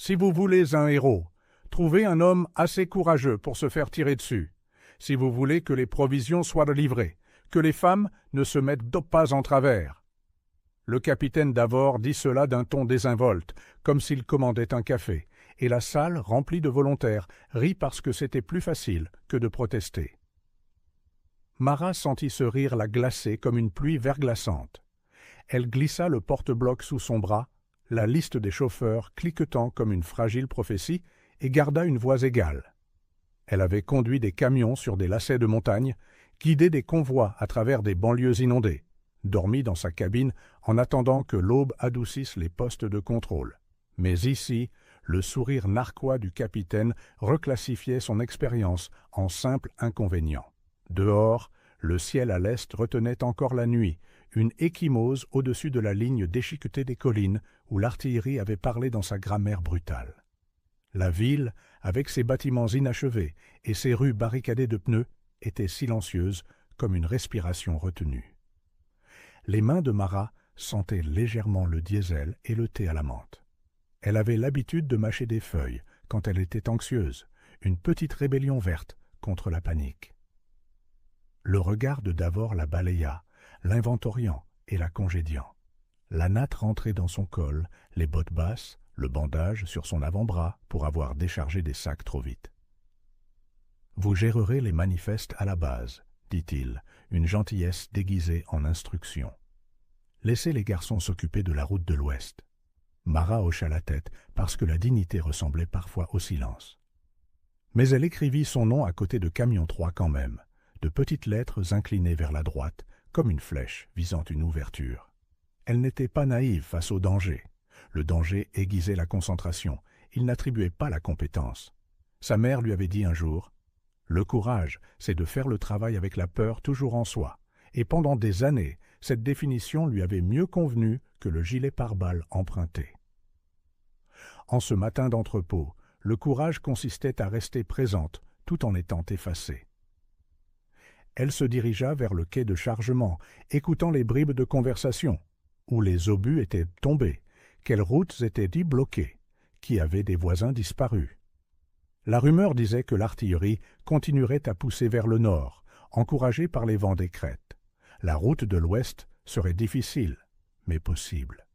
Si vous voulez un héros, trouvez un homme assez courageux pour se faire tirer dessus. Si vous voulez que les provisions soient livrées, que les femmes ne se mettent pas en travers. » Le capitaine Davor dit cela d'un ton désinvolte, comme s'il commandait un café, et la salle, remplie de volontaires, rit parce que c'était plus facile que de protester. Marat sentit ce rire la glacer comme une pluie verglaçante. Elle glissa le porte-bloc sous son bras, la liste des chauffeurs cliquetant comme une fragile prophétie, et garda une voix égale. Elle avait conduit des camions sur des lacets de montagne, guidé des convois à travers des banlieues inondées, dormi dans sa cabine en attendant que l'aube adoucisse les postes de contrôle. Mais ici, le sourire narquois du capitaine reclassifiait son expérience en simple inconvénient. Dehors, le ciel à l'est retenait encore la nuit, une échymose au-dessus de la ligne déchiquetée des collines où l'artillerie avait parlé dans sa grammaire brutale. La ville, avec ses bâtiments inachevés et ses rues barricadées de pneus, était silencieuse comme une respiration retenue. Les mains de Marat sentaient légèrement le diesel et le thé à la menthe. Elle avait l'habitude de mâcher des feuilles quand elle était anxieuse, une petite rébellion verte contre la panique. Le regard de Davor la balaya, l'inventoriant et la congédiant. La natte rentrait dans son col, les bottes basses, le bandage sur son avant-bras pour avoir déchargé des sacs trop vite. « Vous gérerez les manifestes à la base, » dit-il, une gentillesse déguisée en instruction. « Laissez les garçons s'occuper de la route de l'Ouest. » Marat hocha la tête parce que la dignité ressemblait parfois au silence. Mais elle écrivit son nom à côté de Camion 3 quand même, de petites lettres inclinées vers la droite, comme une flèche visant une ouverture. Elle n'était pas naïve face au danger. Le danger aiguisait la concentration. Il n'attribuait pas la compétence. Sa mère lui avait dit un jour « Le courage, c'est de faire le travail avec la peur toujours en soi. » Et pendant des années, cette définition lui avait mieux convenu que le gilet pare-balles emprunté. En ce matin d'entrepôt, le courage consistait à rester présente tout en étant effacée. Elle se dirigea vers le quai de chargement, écoutant les bribes de conversation, où les obus étaient tombés, quelles routes étaient dites bloquées, qui avait des voisins disparus. La rumeur disait que l'artillerie continuerait à pousser vers le nord, encouragée par les vents des crêtes. La route de l'ouest serait difficile, mais possible.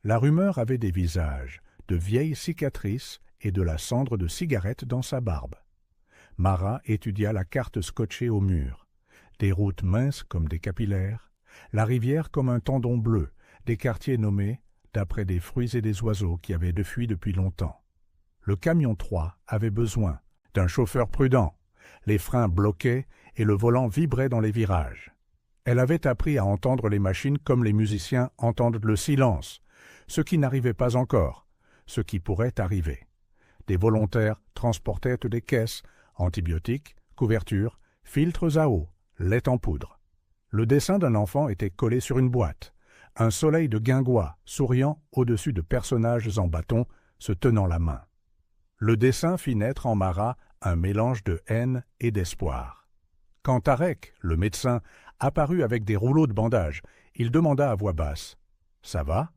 La rumeur avait des visages, de vieilles cicatrices et de la cendre de cigarette dans sa barbe. Marat étudia la carte scotchée au mur. Des routes minces comme des capillaires, la rivière comme un tendon bleu, des quartiers nommés d'après des fruits et des oiseaux qui avaient fui depuis longtemps. Le camion 3 avait besoin d'un chauffeur prudent. Les freins bloquaient et le volant vibrait dans les virages. Elle avait appris à entendre les machines comme les musiciens entendent le silence, ce qui n'arrivait pas encore, ce qui pourrait arriver. Des volontaires transportaient des caisses, antibiotiques, couvertures, filtres à eau, lait en poudre. Le dessin d'un enfant était collé sur une boîte, un soleil de guingois souriant au-dessus de personnages en bâton se tenant la main. Le dessin fit naître en Marat un mélange de haine et d'espoir. Quand Tarek, le médecin, apparut avec des rouleaux de bandage, il demanda à voix basse « Ça va ?»«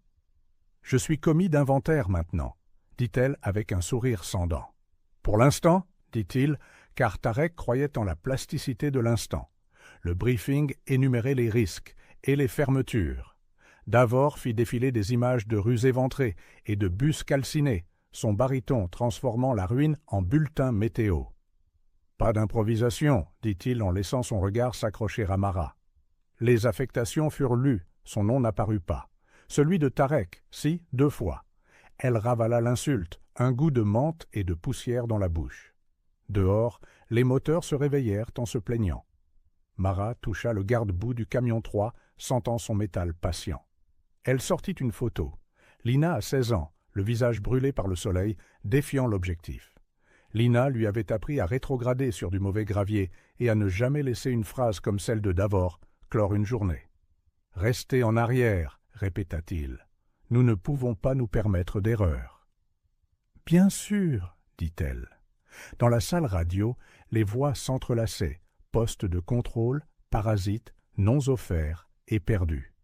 Je suis commis d'inventaire maintenant », dit-elle avec un sourire sans dents. « Pour l'instant ?» dit-il, car Tarek croyait en la plasticité de l'instant. Le briefing énumérait les risques et les fermetures. Davor fit défiler des images de rues éventrées et de bus calcinés, son baryton transformant la ruine en bulletin météo. « Pas d'improvisation, » dit-il en laissant son regard s'accrocher à Marat. Les affectations furent lues, son nom n'apparut pas. Celui de Tarek, si, 2 fois. Elle ravala l'insulte, un goût de menthe et de poussière dans la bouche. Dehors, les moteurs se réveillèrent en se plaignant. Marat toucha le garde-boue du camion 3, sentant son métal patient. Elle sortit une photo. Lina a 16 ans, le visage brûlé par le soleil, défiant l'objectif. Lina lui avait appris à rétrograder sur du mauvais gravier et à ne jamais laisser une phrase comme celle de Davor clore une journée. « Restez en arrière », répéta-t-il. « Nous ne pouvons pas nous permettre d'erreur. »« Bien sûr, » dit-elle. Dans la salle radio, les voix s'entrelaçaient, postes de contrôle, parasites, noms offerts et perdus.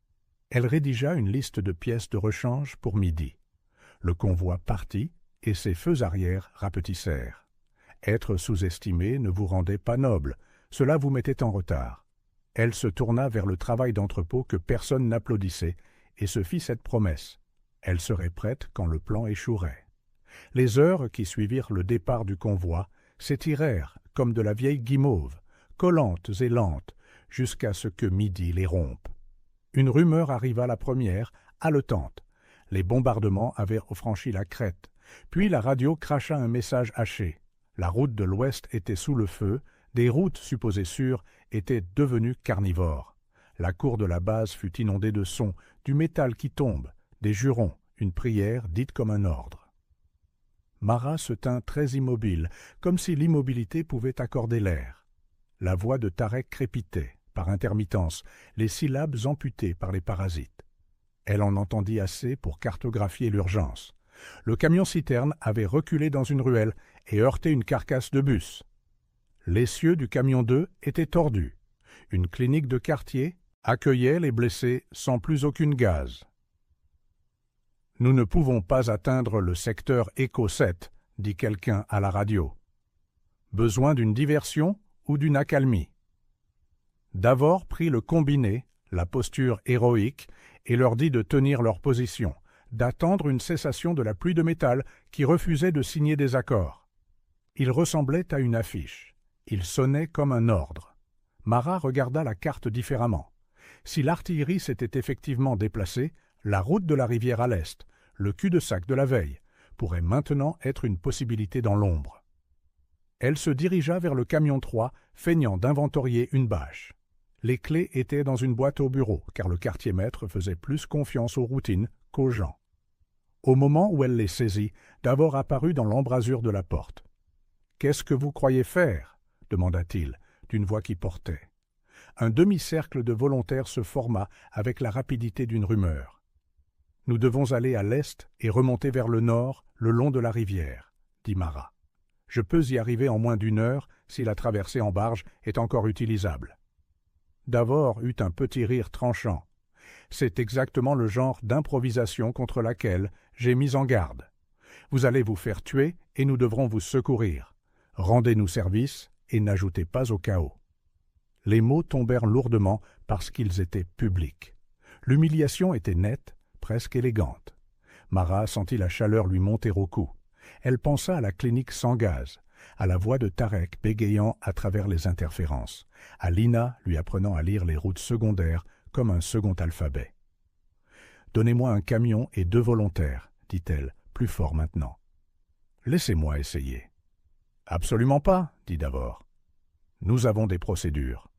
Elle rédigea une liste de pièces de rechange pour midi. Le convoi partit et ses feux arrière rapetissèrent. Être sous-estimé ne vous rendait pas noble, cela vous mettait en retard. Elle se tourna vers le travail d'entrepôt que personne n'applaudissait et se fit cette promesse. Elle serait prête quand le plan échouerait. Les heures qui suivirent le départ du convoi s'étirèrent comme de la vieille guimauve, collantes et lentes, jusqu'à ce que midi les rompe. Une rumeur arriva la première, haletante. Les bombardements avaient franchi la crête. Puis la radio cracha un message haché. La route de l'Ouest était sous le feu, des routes supposées sûres étaient devenues carnivores. La cour de la base fut inondée de sons, du métal qui tombe, des jurons, une prière dite comme un ordre. Marat se tint très immobile, comme si l'immobilité pouvait accorder l'air. La voix de Tarek crépitait, par intermittence, les syllabes amputées par les parasites. Elle en entendit assez pour cartographier l'urgence. Le camion-citerne avait reculé dans une ruelle et heurté une carcasse de bus. L'essieu du camion 2 était tordu. Une clinique de quartier accueillait les blessés sans plus aucune gaz. « Nous ne pouvons pas atteindre le secteur Echo 7, dit quelqu'un à la radio. Besoin d'une diversion ou d'une accalmie. Davor prit le combiné, la posture héroïque, et leur dit de tenir leur position, d'attendre une cessation de la pluie de métal qui refusait de signer des accords. Il ressemblait à une affiche. Il sonnait comme un ordre. Marat regarda la carte différemment. Si l'artillerie s'était effectivement déplacée, la route de la rivière à l'est, le cul-de-sac de la veille, pourrait maintenant être une possibilité dans l'ombre. Elle se dirigea vers le camion 3, feignant d'inventorier une bâche. Les clés étaient dans une boîte au bureau, car le quartier-maître faisait plus confiance aux routines qu'aux gens. Au moment où elle les saisit, Davor apparut dans l'embrasure de la porte. « Qu'est-ce que vous croyez faire » demanda-t-il, d'une voix qui portait. Un demi-cercle de volontaires se forma avec la rapidité d'une rumeur. « Nous devons aller à l'est et remonter vers le nord, le long de la rivière, » dit Marat. « Je peux y arriver en moins d'une heure si la traversée en barge est encore utilisable. » Davor eut un petit rire tranchant. « C'est exactement le genre d'improvisation contre laquelle j'ai mis en garde. Vous allez vous faire tuer et nous devrons vous secourir. Rendez-nous service et n'ajoutez pas au chaos. » Les mots tombèrent lourdement parce qu'ils étaient publics. L'humiliation était nette, presque élégante. Marat sentit la chaleur lui monter au cou. Elle pensa à la clinique sans gaz, à la voix de Tarek bégayant à travers les interférences, à Lina lui apprenant à lire les routes secondaires comme un second alphabet. « Donnez-moi un camion et 2 volontaires, dit-elle, plus fort maintenant. « Laissez-moi essayer. »« Absolument pas, dit Davor. Nous avons des procédures. »«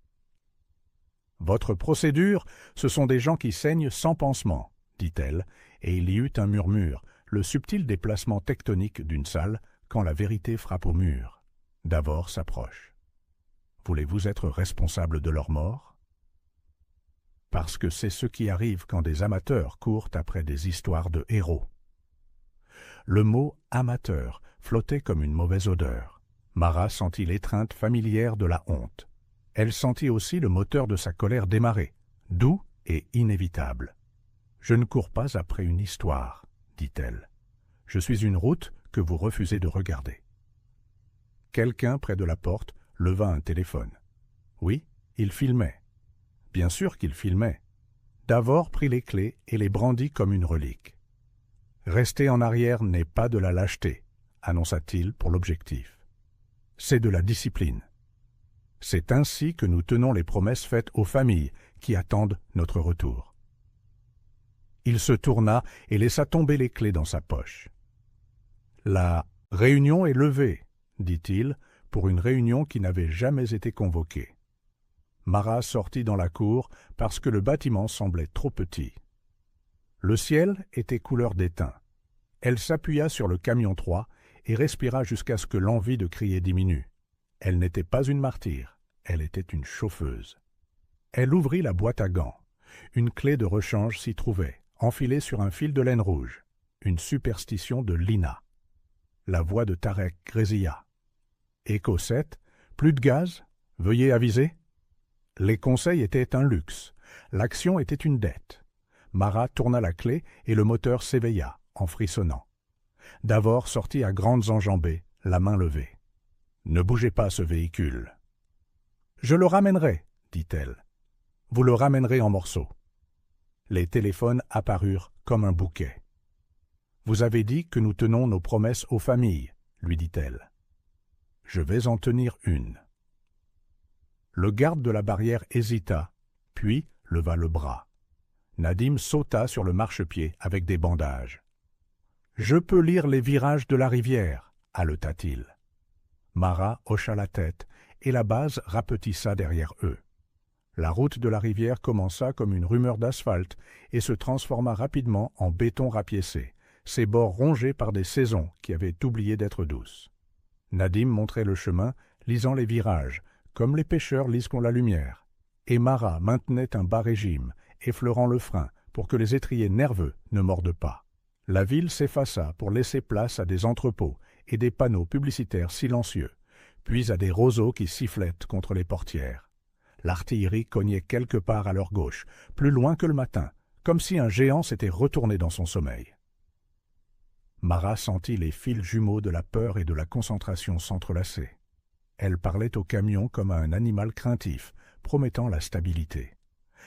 Votre procédure, ce sont des gens qui saignent sans pansement, dit-elle, et il y eut un murmure, le subtil déplacement tectonique d'une salle quand la vérité frappe au mur. Davor s'approche. « Voulez-vous être responsable de leur mort ?» Parce que c'est ce qui arrive quand des amateurs courent après des histoires de héros. Le mot « amateur » flottait comme une mauvaise odeur. Marat sentit l'étreinte familière de la honte. Elle sentit aussi le moteur de sa colère démarrer, doux et inévitable. « Je ne cours pas après une histoire, » dit-elle. « Je suis une route que vous refusez de regarder. » Quelqu'un près de la porte leva un téléphone. Oui, il filmait. Bien sûr qu'il filmait. Davor prit les clés et les brandit comme une relique. « Rester en arrière n'est pas de la lâcheté, » annonça-t-il pour l'objectif. « C'est de la discipline. C'est ainsi que nous tenons les promesses faites aux familles qui attendent notre retour. » Il se tourna et laissa tomber les clés dans sa poche. « La réunion est levée, » dit-il, pour une réunion qui n'avait jamais été convoquée. Marat sortit dans la cour parce que le bâtiment semblait trop petit. Le ciel était couleur d'étain. Elle s'appuya sur le camion 3 et respira jusqu'à ce que l'envie de crier diminue. Elle n'était pas une martyre, elle était une chauffeuse. Elle ouvrit la boîte à gants. Une clé de rechange s'y trouvait, enfilée sur un fil de laine rouge. Une superstition de Lina. La voix de Tarek grésilla. « Echo 7, plus de gaz? Veuillez aviser. » Les conseils étaient un luxe. L'action était une dette. Marat tourna la clé et le moteur s'éveilla, en frissonnant. Davor sortit à grandes enjambées, la main levée. « Ne bougez pas ce véhicule. »« Je le ramènerai, dit-elle. Vous le ramènerez en morceaux. » Les téléphones apparurent comme un bouquet. « Vous avez dit que nous tenons nos promesses aux familles, lui dit-elle. Je vais en tenir une. » Le garde de la barrière hésita, puis leva le bras. Nadim sauta sur le marchepied avec des bandages. « Je peux lire les virages de la rivière, haleta-t-il. Mara hocha la tête et la base rapetissa derrière eux. La route de la rivière commença comme une rumeur d'asphalte et se transforma rapidement en béton rapiécé, ses bords rongés par des saisons qui avaient oublié d'être douces. Nadim montrait le chemin, lisant les virages, comme les pêcheurs lisent pour la lumière, et Mara maintenait un bas régime, effleurant le frein pour que les étriers nerveux ne mordent pas. La ville s'effaça pour laisser place à des entrepôts et des panneaux publicitaires silencieux, puis à des roseaux qui sifflaient contre les portières. L'artillerie cognait quelque part à leur gauche, plus loin que le matin, comme si un géant s'était retourné dans son sommeil. Mara sentit les fils jumeaux de la peur et de la concentration s'entrelacer. Elle parlait au camion comme à un animal craintif, promettant la stabilité.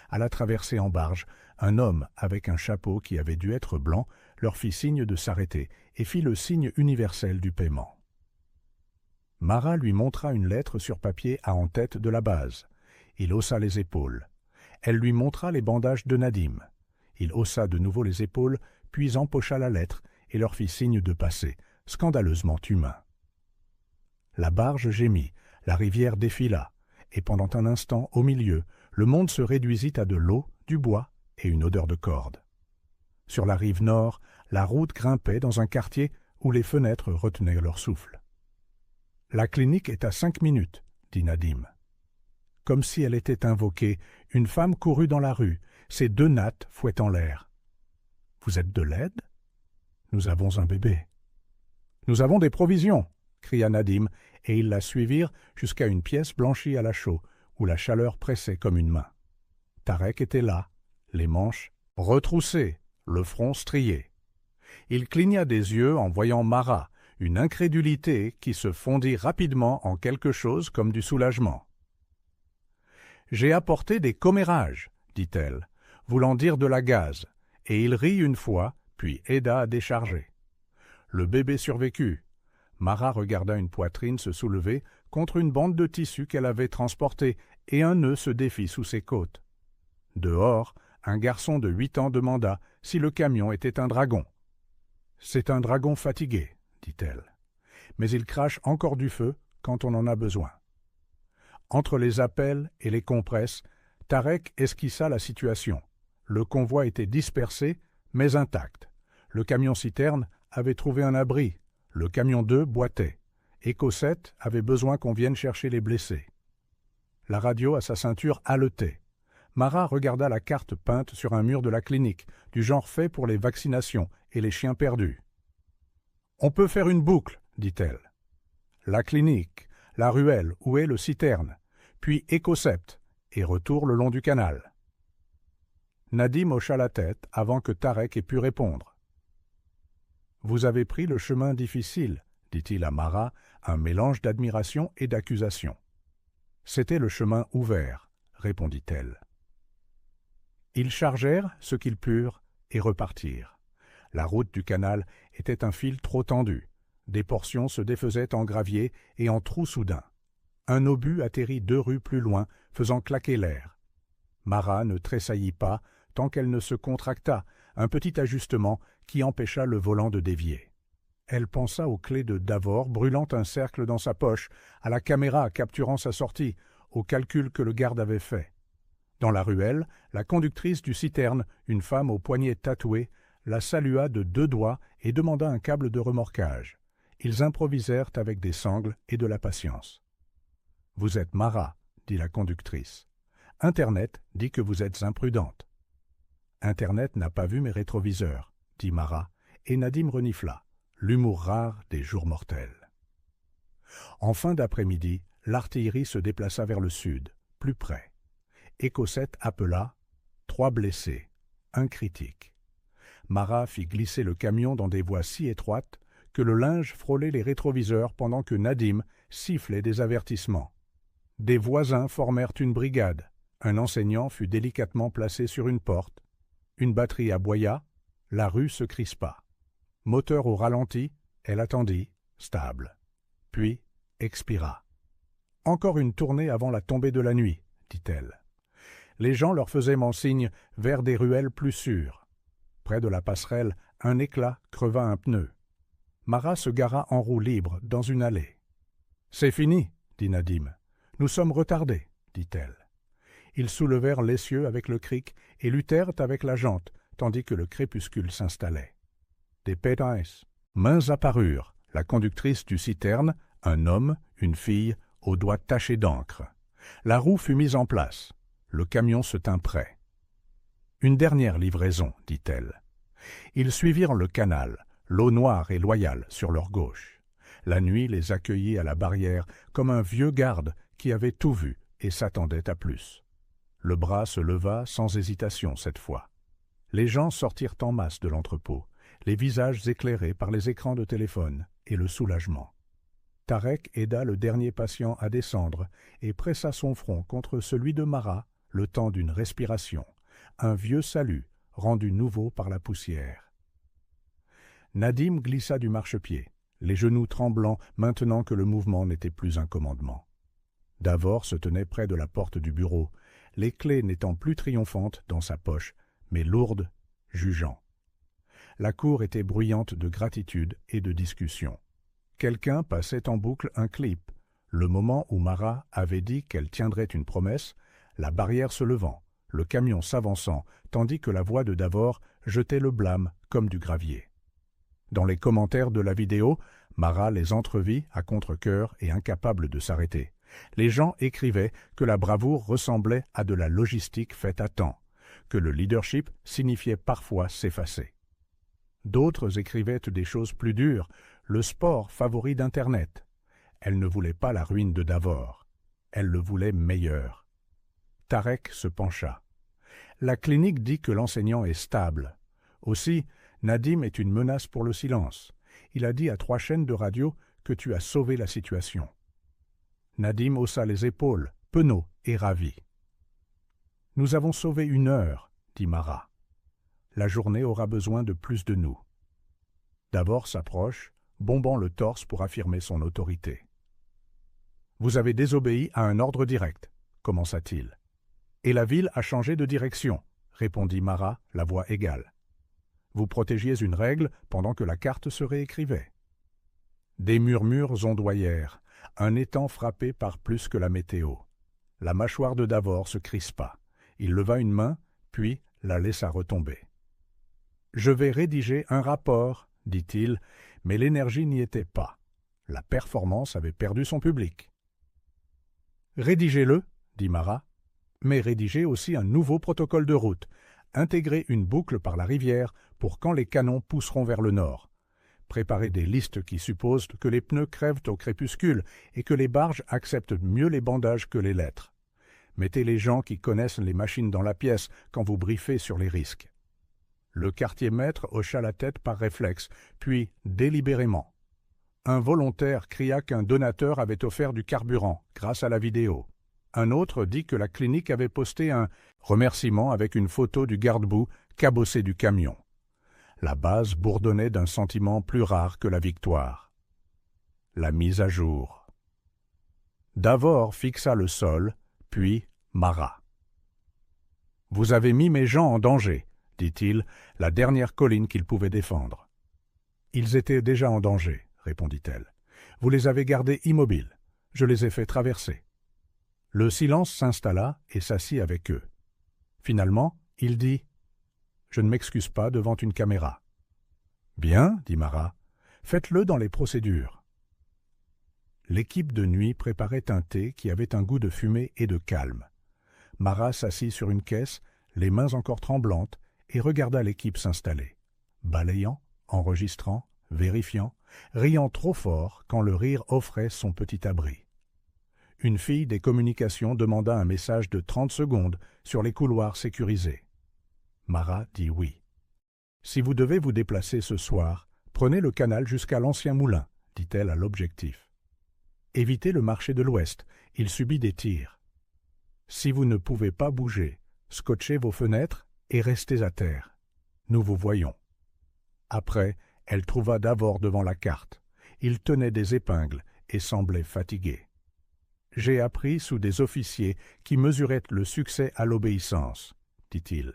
À la traversée en barge, un homme avec un chapeau qui avait dû être blanc leur fit signe de s'arrêter et fit le signe universel du paiement. Mara lui montra une lettre sur papier à en-tête de la base. Il haussa les épaules. Elle lui montra les bandages de Nadim. Il haussa de nouveau les épaules, puis empocha la lettre et leur fit signe de passer, scandaleusement humain. La barge gémit, la rivière défila, et pendant un instant, au milieu, le monde se réduisit à de l'eau, du bois et une odeur de corde. Sur la rive nord, la route grimpait dans un quartier où les fenêtres retenaient leur souffle. « La clinique est à 5 minutes, dit Nadim. » Comme si elle était invoquée, une femme courut dans la rue, ses 2 nattes fouettant l'air. « Vous êtes de l'aide ? Nous avons un bébé. »« Nous avons des provisions !» cria Nadim, et ils la suivirent jusqu'à une pièce blanchie à la chaux, où la chaleur pressait comme une main. Tarek était là, les manches retroussées, le front strié. Il cligna des yeux en voyant Mara, une incrédulité qui se fondit rapidement en quelque chose comme du soulagement. « J'ai apporté des commérages, dit-elle, voulant dire de la gaze, et il rit une fois, puis aida à décharger. Le bébé survécut. Mara regarda une poitrine se soulever contre une bande de tissu qu'elle avait transportée, et un nœud se défit sous ses côtes. Dehors, un garçon de 8 ans demanda si le camion était un dragon. « C'est un dragon fatigué, dit-elle, mais il crache encore du feu quand on en a besoin. » Entre les appels et les compresses, Tarek esquissa la situation. Le convoi était dispersé, mais intact. Le camion-citerne avait trouvé un abri. Le camion 2 boitait. Echo 7 avait besoin qu'on vienne chercher les blessés. La radio à sa ceinture haletait. Mara regarda la carte peinte sur un mur de la clinique, du genre fait pour les vaccinations et les chiens perdus. « On peut faire une boucle, dit-elle. La clinique, la ruelle où est le citerne, puis Ecosept, et retour le long du canal. » Nadim hocha la tête avant que Tarek ait pu répondre. « Vous avez pris le chemin difficile, dit-il à Mara, un mélange d'admiration et d'accusation. « C'était le chemin ouvert, répondit-elle. Ils chargèrent ce qu'ils purent et repartirent. La route du canal était un fil trop tendu. Des portions se défaisaient en gravier et en trous soudains. Un obus atterrit 2 rues plus loin, faisant claquer l'air. Mara ne tressaillit pas tant qu'elle ne se contracta, un petit ajustement qui empêcha le volant de dévier. Elle pensa aux clés de Davor brûlant un cercle dans sa poche, à la caméra capturant sa sortie, au calcul que le garde avait fait. Dans la ruelle, la conductrice du citerne, une femme aux poignets tatoués, la salua de 2 doigts et demanda un câble de remorquage. Ils improvisèrent avec des sangles et de la patience. « Vous êtes Mara, dit la conductrice. Internet dit que vous êtes imprudente. »« Internet n'a pas vu mes rétroviseurs, dit Mara, et Nadim renifla, l'humour rare des jours mortels. En fin d'après-midi, l'artillerie se déplaça vers le sud, plus près. Echo 7 appela « 3 blessés, 1 critique ». Mara fit glisser le camion dans des voies si étroites que le linge frôlait les rétroviseurs pendant que Nadim sifflait des avertissements. Des voisins formèrent une brigade. Un enseignant fut délicatement placé sur une porte. Une batterie aboya, la rue se crispa. Moteur au ralenti, elle attendit, stable. Puis expira. « Encore une tournée avant la tombée de la nuit, » dit-elle. Les gens leur faisaient mon signe vers des ruelles plus sûres. Près de la passerelle, un éclat creva un pneu. Mara se gara en roue libre dans une allée. « C'est fini, » dit Nadim. « Nous sommes retardés, » dit-elle. Ils soulevèrent l'essieu avec le cric et luttèrent avec la jante, tandis que le crépuscule s'installait. Des pétasses. Mains apparurent, la conductrice du citerne, un homme, une fille, aux doigts tachés d'encre. La roue fut mise en place. Le camion se tint prêt. « Une dernière livraison, » dit-elle. Ils suivirent le canal, l'eau noire et loyale sur leur gauche. La nuit les accueillit à la barrière comme un vieux garde qui avait tout vu et s'attendait à plus. Le bras se leva sans hésitation cette fois. Les gens sortirent en masse de l'entrepôt, les visages éclairés par les écrans de téléphone et le soulagement. Tarek aida le dernier patient à descendre et pressa son front contre celui de Mara le temps d'une respiration, un vieux salut rendu nouveau par la poussière. Nadim glissa du marchepied, les genoux tremblants maintenant que le mouvement n'était plus un commandement. Davor se tenait près de la porte du bureau, les clés n'étant plus triomphantes dans sa poche, mais lourdes, jugeant. La cour était bruyante de gratitude et de discussion. Quelqu'un passait en boucle un clip, le moment où Mara avait dit qu'elle tiendrait une promesse, la barrière se levant, le camion s'avançant, tandis que la voix de Davor jetait le blâme comme du gravier. Dans les commentaires de la vidéo, Mara les entrevit à contre-cœur et incapable de s'arrêter. Les gens écrivaient que la bravoure ressemblait à de la logistique faite à temps, que le leadership signifiait parfois s'effacer. D'autres écrivaient des choses plus dures, le sport favori d'Internet. Elle ne voulait pas la ruine de Davor, elle le voulait meilleur. Tarek se pencha. La clinique dit que l'enseignant est stable. Aussi, Nadim est une menace pour le silence. Il a dit à 3 chaînes de radio que tu as sauvé la situation. Nadim haussa les épaules, penaud et ravi. « Nous avons sauvé 1 heure, » dit Mara. « La journée aura besoin de plus de nous. » Davor s'approche, bombant le torse pour affirmer son autorité. « Vous avez désobéi à un ordre direct, » commença-t-il. « Et la ville a changé de direction, » répondit Mara, la voix égale. « Vous protégiez une règle pendant que la carte se réécrivait. » Des murmures ondoyèrent, un étang frappé par plus que la météo. La mâchoire de Davor se crispa. Il leva une main, puis la laissa retomber. « Je vais rédiger un rapport, » dit-il, mais l'énergie n'y était pas. La performance avait perdu son public. « Rédigez-le, » dit Mara, « mais rédigez aussi un nouveau protocole de route. Intégrez une boucle par la rivière pour quand les canons pousseront vers le nord. Préparez des listes qui supposent que les pneus crèvent au crépuscule et que les barges acceptent mieux les bandages que les lettres. Mettez les gens qui connaissent les machines dans la pièce quand vous briefez sur les risques. » Le quartier-maître hocha la tête par réflexe, puis délibérément. Un volontaire cria qu'un donateur avait offert du carburant grâce à la vidéo. Un autre dit que la clinique avait posté un remerciement avec une photo du garde-boue cabossé du camion. La base bourdonnait d'un sentiment plus rare que la victoire. La mise à jour. Davor fixa le sol, puis Mara. « Vous avez mis mes gens en danger, » dit-il, la dernière colline qu'il pouvait défendre. « Ils étaient déjà en danger, » répondit-elle. « Vous les avez gardés immobiles. Je les ai fait traverser. » Le silence s'installa et s'assit avec eux. Finalement, il dit « Je ne m'excuse pas devant une caméra. »« Bien, » dit Mara, « faites-le dans les procédures. » L'équipe de nuit préparait un thé qui avait un goût de fumée et de calme. Mara s'assit sur une caisse, les mains encore tremblantes, et regarda l'équipe s'installer, balayant, enregistrant, vérifiant, riant trop fort quand le rire offrait son petit abri. Une fille des communications demanda un message de 30 secondes sur les couloirs sécurisés. Mara dit oui. « Si vous devez vous déplacer ce soir, Prenez le canal jusqu'à l'ancien moulin, dit-elle à l'objectif. Évitez le marché de l'Ouest, il subit des tirs. Si vous ne pouvez pas bouger, scotchez vos fenêtres et restez à terre. Nous vous voyons. Après, elle trouva Davor devant la carte. Il tenait des épingles et semblait fatigué. J'ai appris sous des officiers qui mesuraient le succès à l'obéissance, dit-il.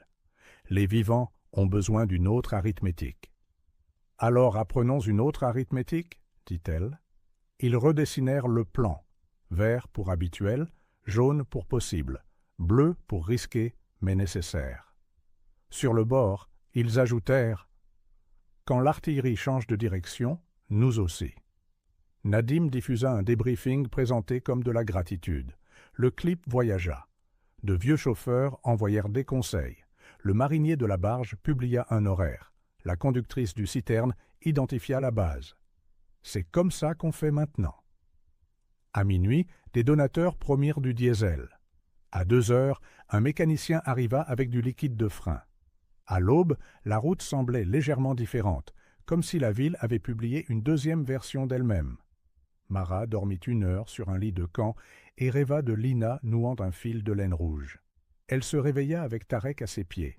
Les vivants ont besoin d'une autre arithmétique. Alors apprenons une autre arithmétique, dit-elle. Ils redessinèrent le plan, vert pour habituel, jaune pour possible, bleu pour risqué mais nécessaire. Sur le bord, ils ajoutèrent « Quand l'artillerie change de direction, nous aussi ». Nadim diffusa un débriefing présenté comme de la gratitude. Le clip voyagea. De vieux chauffeurs envoyèrent des conseils. Le marinier de la barge publia un horaire. La conductrice du citerne identifia la base. C'est comme ça qu'on fait maintenant. À minuit, des donateurs promirent du diesel. À 2 heures, un mécanicien arriva avec du liquide de frein. À l'aube, la route semblait légèrement différente, comme si la ville avait publié une deuxième version d'elle-même. Mara dormit 1 heure sur un lit de camp et rêva de Lina nouant un fil de laine rouge. Elle se réveilla avec Tarek à ses pieds.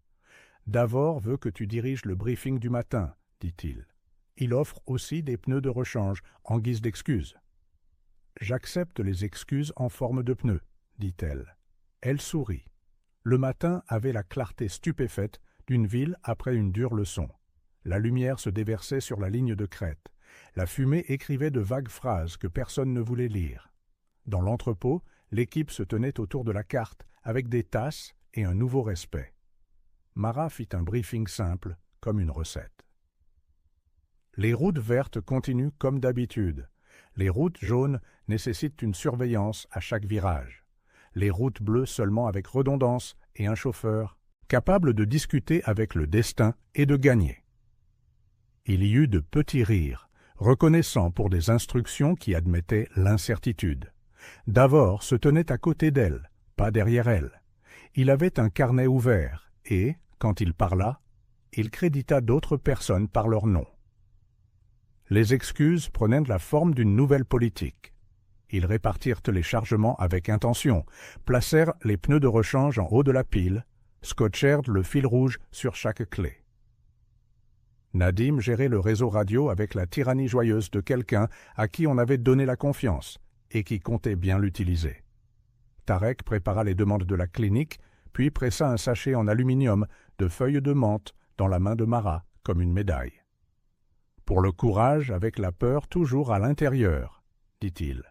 « Davor veut que tu diriges le briefing du matin, dit-il. Il offre aussi des pneus de rechange en guise d'excuse. »« J'accepte les excuses en forme de pneus, dit-elle. Elle sourit. Le matin avait la clarté stupéfaite d'une ville après une dure leçon. La lumière se déversait sur la ligne de crête. La fumée écrivait de vagues phrases que personne ne voulait lire. Dans l'entrepôt, l'équipe se tenait autour de la carte avec des tasses et un nouveau respect. Mara fit un briefing simple, comme une recette. Les routes vertes continuent comme d'habitude. Les routes jaunes nécessitent une surveillance à chaque virage. Les routes bleues seulement avec redondance et un chauffeur capable de discuter avec le destin et de gagner. Il y eut de petits rires, reconnaissants pour des instructions qui admettaient l'incertitude. Davor se tenait à côté d'elle, pas derrière elle. Il avait un carnet ouvert et, quand il parla, il crédita d'autres personnes par leur nom. Les excuses prenaient la forme d'une nouvelle politique. Ils répartirent les chargements avec intention, placèrent les pneus de rechange en haut de la pile, scotchèrent le fil rouge sur chaque clé. Nadim gérait le réseau radio avec la tyrannie joyeuse de quelqu'un à qui on avait donné la confiance et qui comptait bien l'utiliser. Tarek prépara les demandes de la clinique, puis pressa un sachet en aluminium de feuilles de menthe dans la main de Mara comme une médaille. « Pour le courage avec la peur toujours à l'intérieur, » dit-il.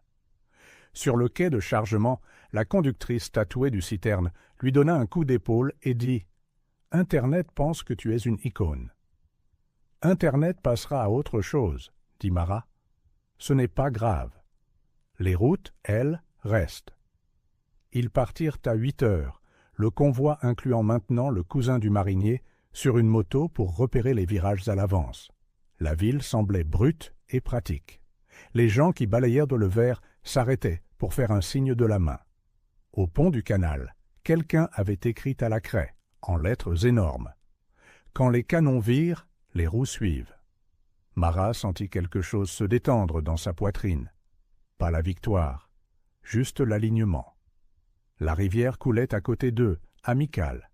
Sur le quai de chargement, la conductrice tatouée du citerne lui donna un coup d'épaule et dit « Internet pense que tu es une icône. »« Internet passera à autre chose, » dit Mara. « Ce n'est pas grave. Les routes, elles, restent. » Ils partirent à 8 heures, le convoi incluant maintenant le cousin du marinier, sur une moto pour repérer les virages à l'avance. La ville semblait brute et pratique. Les gens qui balayèrent dans le verre s'arrêtaient pour faire un signe de la main. Au pont du canal, quelqu'un avait écrit à la craie, en lettres énormes. « Quand les canons virent, les roues suivent. » Mara sentit quelque chose se détendre dans sa poitrine. Pas la victoire, juste l'alignement. La rivière coulait à côté d'eux, amicale.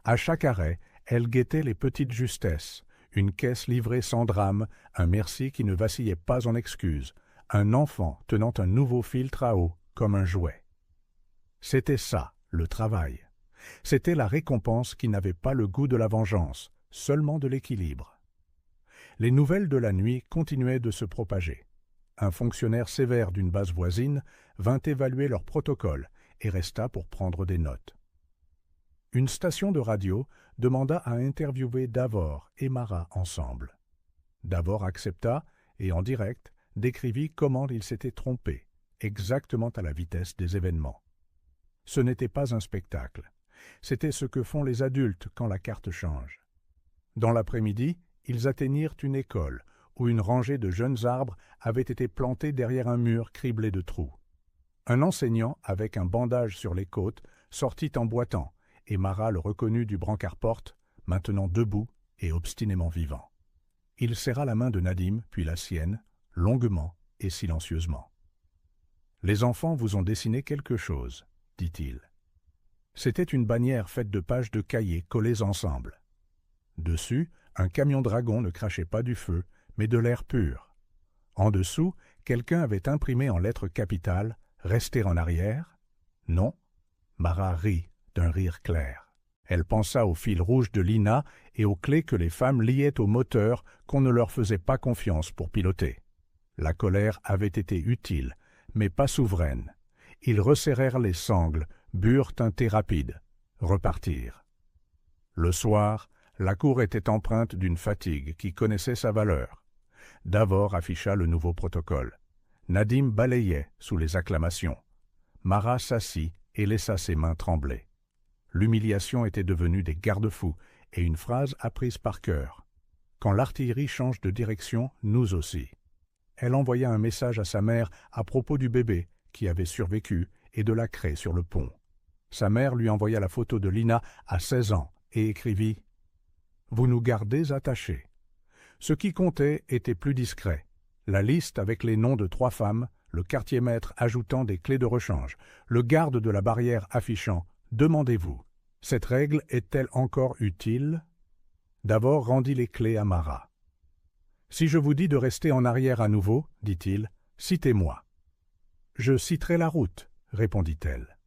À chaque arrêt, elle guettait les petites justesses, une caisse livrée sans drame, un merci qui ne vacillait pas en excuses, un enfant tenant un nouveau filtre à eau comme un jouet. C'était ça, le travail. C'était la récompense qui n'avait pas le goût de la vengeance, seulement de l'équilibre. Les nouvelles de la nuit continuaient de se propager. Un fonctionnaire sévère d'une base voisine vint évaluer leur protocole et resta pour prendre des notes. Une station de radio demanda à interviewer Davor et Mara ensemble. Davor accepta et, en direct, décrivit comment il s'était trompé, exactement à la vitesse des événements. Ce n'était pas un spectacle. C'était ce que font les adultes quand la carte change. Dans l'après-midi, ils atteignirent une école où une rangée de jeunes arbres avait été plantée derrière un mur criblé de trous. Un enseignant, avec un bandage sur les côtes, sortit en boitant, et Mara le reconnut du brancard-porte, maintenant debout et obstinément vivant. Il serra la main de Nadim, puis la sienne, longuement et silencieusement. « Les enfants vous ont dessiné quelque chose, dit-il. C'était une bannière faite de pages de cahiers collées ensemble. Dessus, un camion dragon ne crachait pas du feu, mais de l'air pur. En dessous, quelqu'un avait imprimé en lettres capitales « Rester en arrière ». Non. Mara rit d'un rire clair. Elle pensa au fil rouge de Lina et aux clés que les femmes liaient au moteur qu'on ne leur faisait pas confiance pour piloter. La colère avait été utile, mais pas souveraine. Ils resserrèrent les sangles, burent un thé rapide, repartirent. Le soir, la cour était empreinte d'une fatigue qui connaissait sa valeur. Davor afficha le nouveau protocole. Nadim balayait sous les acclamations. Mara s'assit et laissa ses mains trembler. L'humiliation était devenue des garde-fous et une phrase apprise par cœur. Quand l'artillerie change de direction, nous aussi. Elle envoya un message à sa mère à propos du bébé qui avait survécu et de la craie sur le pont. Sa mère lui envoya la photo de Lina à 16 ans et écrivit « Vous nous gardez attachés ». Ce qui comptait était plus discret. La liste avec les noms de 3 femmes, le quartier-maître ajoutant des clés de rechange, le garde de la barrière affichant « Demandez-vous ». Cette règle est-elle encore utile? Davor rendit les clés à Mara. « Si je vous dis de rester en arrière à nouveau, dit-il, citez-moi. »« Je citerai la route, » répondit-elle.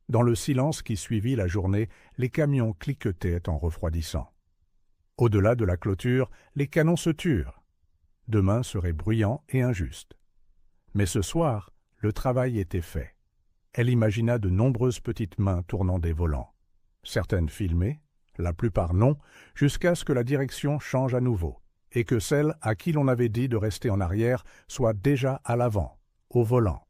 Dans le silence qui suivit la journée, les camions cliquetaient en refroidissant. Au-delà de la clôture, les canons se turent. Demain serait bruyant et injuste. Mais ce soir, le travail était fait. Elle imagina de nombreuses petites mains tournant des volants. Certaines filmées, la plupart non, jusqu'à ce que la direction change à nouveau, et que celle à qui l'on avait dit de rester en arrière soit déjà à l'avant, au volant.